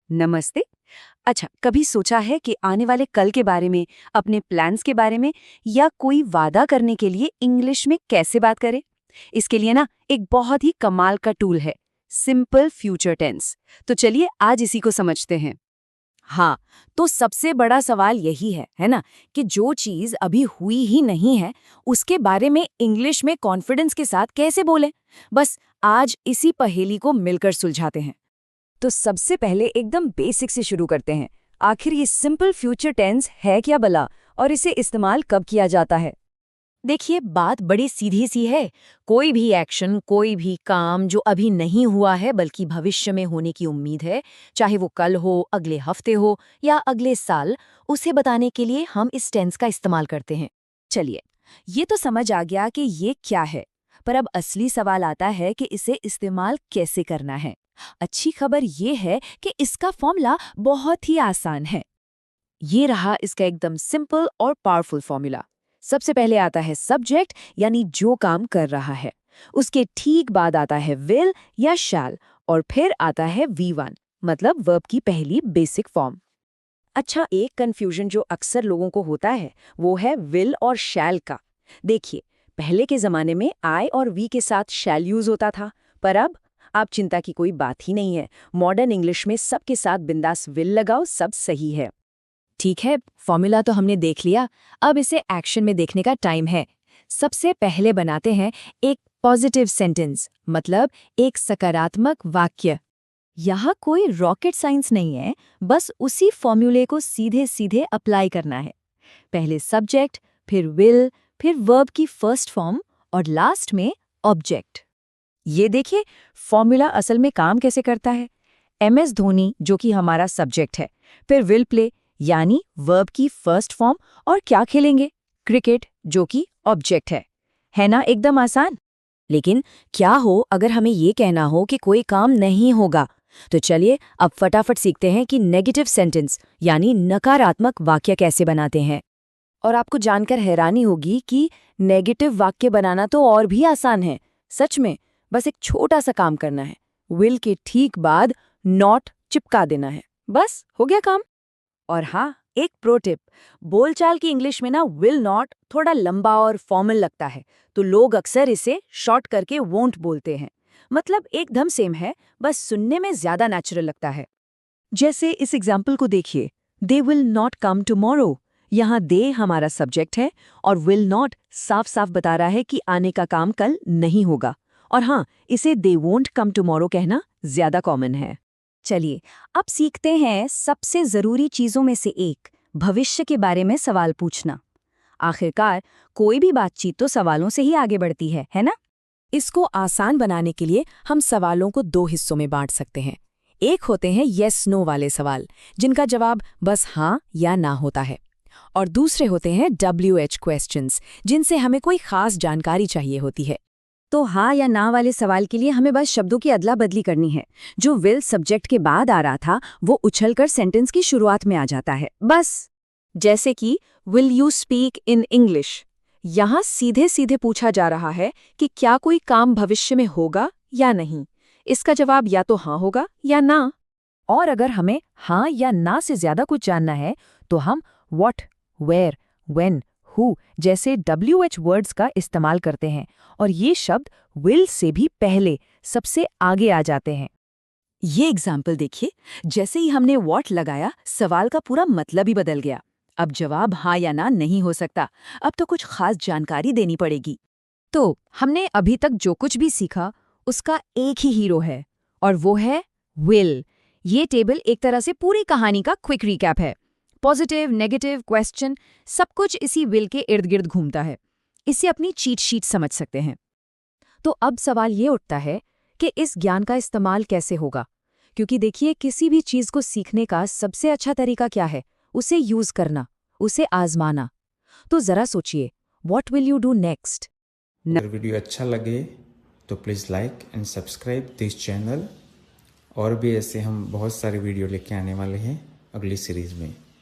नमस्ते। अच्छा, कभी सोचा है कि आने वाले कल के बारे में, अपने प्लान्स के बारे में या कोई वादा करने के लिए इंग्लिश में कैसे बात करें? इसके लिए ना एक बहुत ही कमाल का टूल है, सिंपल फ्यूचर टेंस। तो चलिए आज इसी को समझते हैं। हाँ, तो सबसे बड़ा सवाल यही है ना, कि जो चीज अभी हुई ही नहीं है, उसके बारे में इंग्लिश में कॉन्फिडेंस के साथ कैसे बोलें? बस आज इसी पहेली को मिलकर सुलझाते हैं। तो सबसे पहले एकदम बेसिक से शुरू करते हैं। आखिर ये सिंपल फ्यूचर टेंस है क्या भला, और इसे इस्तेमाल कब किया जाता है? देखिए, बात बड़ी सीधी सी है। कोई भी एक्शन, कोई भी काम जो अभी नहीं हुआ है बल्कि भविष्य में होने की उम्मीद है, चाहे वो कल हो, अगले हफ्ते हो या अगले साल, उसे बताने के लिए हम इस टेंस का इस्तेमाल करते हैं। चलिए, ये तो समझ आ गया कि ये क्या है, पर अब असली सवाल आता है कि इसे इस्तेमाल कैसे करना है। अच्छी खबर ये है कि इसका फॉर्मूला बहुत ही आसान है। ये रहा इसका एकदम सिंपल और पावरफुल फॉर्मूला। सबसे पहले आता है सब्जेक्ट, यानी जो काम कर रहा है। उसके ठीक बाद आता है विल या शैल, और फिर आता है V1, मतलब वर्ब की पहली बेसिक फॉर्म। अच्छा, एक कंफ्यूजन जो अक्सर लोगों को होता है वो है विल और शैल का। देखिए, पहले के जमाने में आई और वी के साथ शैल यूज होता था, पर अब आप चिंता की कोई बात ही नहीं है। मॉडर्न इंग्लिश में सबके साथ बिंदास विल लगाओ, सब सही है। ठीक है, फॉर्मूला तो हमने देख लिया। अब इसे एक्शन में देखने का टाइम है। सबसे पहले बनाते हैं एक पॉजिटिव सेंटेंस, मतलब एक सकारात्मक वाक्य। यहाँ कोई रॉकेट साइंस नहीं है, बस उसी फॉर्मूले को सीधे सीधे अप्लाई करना है। पहले सब्जेक्ट, फिर विल, फिर वर्ब की फर्स्ट फॉर्म और लास्ट में ऑब्जेक्ट। ये देखिए, फॉर्मूला असल में काम कैसे करता है। MS धोनी जो कि हमारा सब्जेक्ट है, फिर विल प्ले यानी वर्ब की फर्स्ट फॉर्म, और क्या खेलेंगे, क्रिकेट जो कि ऑब्जेक्ट है ना एकदम आसान। लेकिन क्या हो अगर हमें ये कहना हो कि कोई काम नहीं होगा? तो चलिए अब फटाफट सीखते हैं कि नेगेटिव सेंटेंस यानी नकारात्मक वाक्य कैसे बनाते हैं। और आपको जानकर हैरानी होगी कि नेगेटिव वाक्य बनाना तो और भी आसान है। सच में, बस एक छोटा सा काम करना है। विल के ठीक बाद नॉट चिपका देना है, बस हो गया काम। और हाँ, एक प्रो टिप, बोलचाल की इंग्लिश में ना विल नॉट थोड़ा लंबा और फॉर्मल लगता है, तो लोग अक्सर इसे शॉर्ट करके वोंट बोलते हैं। मतलब एकदम सेम है, बस सुनने में ज्यादा नेचुरल लगता है। जैसे इस एग्जाम्पल को देखिए, they will not come tomorrow. यहाँ दे हमारा सब्जेक्ट है और विल नॉट साफ साफ बता रहा है कि आने का काम कल नहीं होगा। और हाँ, इसे दे वोंट कम टुमारो कहना ज्यादा कॉमन है। चलिए, अब सीखते हैं सबसे जरूरी चीजों में से एक, भविष्य के बारे में सवाल पूछना। आखिरकार कोई भी बातचीत तो सवालों से ही आगे बढ़ती है ना? इसको आसान बनाने के लिए हम सवालों को दो हिस्सों में बांट सकते हैं। एक होते हैं येस नो वाले सवाल, जिनका जवाब बस हाँ या ना होता है। और दूसरे होते हैं WH क्वेश्चंस, जिनसे हमें कोई खास जानकारी चाहिए होती है। तो हाँ या ना वाले सवाल के लिए हमें बस शब्दों की अदला बदली करनी है। जो विल सब्जेक्ट के बाद आ रहा था वो उछलकर सेंटेंस की शुरुआत में आ जाता है, बस। जैसे कि will you speak in English. यहाँ सीधे सीधे पूछा जा रहा है कि क्या कोई काम भविष्य में होगा या नहीं। इसका जवाब या तो हाँ होगा या ना। और अगर हमें हाँ या ना से ज्यादा कुछ जानना है, तो हम व्हाट, वेयर, व्हेन, हु जैसे WH वर्ड्स का इस्तेमाल करते हैं, और ये शब्द विल से भी पहले, सबसे आगे आ जाते हैं। ये एग्जाम्पल देखिए, जैसे ही हमने व्हाट लगाया, सवाल का पूरा मतलब ही बदल गया। अब जवाब हाँ या ना नहीं हो सकता, अब तो कुछ खास जानकारी देनी पड़ेगी। तो हमने अभी तक जो कुछ भी सीखा, उसका एक ही हीरो है, और वो है विल। ये टेबल एक तरह से पूरी कहानी का क्विक रिकैप है। पॉजिटिव, नेगेटिव, क्वेश्चन, सब कुछ इसी विल के इर्द गिर्द घूमता है। इसे अपनी चीट शीट समझ सकते हैं। तो अब सवाल ये उठता है कि इस ज्ञान का इस्तेमाल कैसे होगा? क्योंकि देखिए, किसी भी चीज को सीखने का सबसे अच्छा तरीका क्या है? उसे यूज करना, उसे आजमाना। तो जरा सोचिए, what will you do next? अगर वीडियो अच्छा लगे तो please like and subscribe this channel. और भी ऐसे हम बहुत सारे वीडियो लेके आने वाले हैं अगली सीरीज़ में।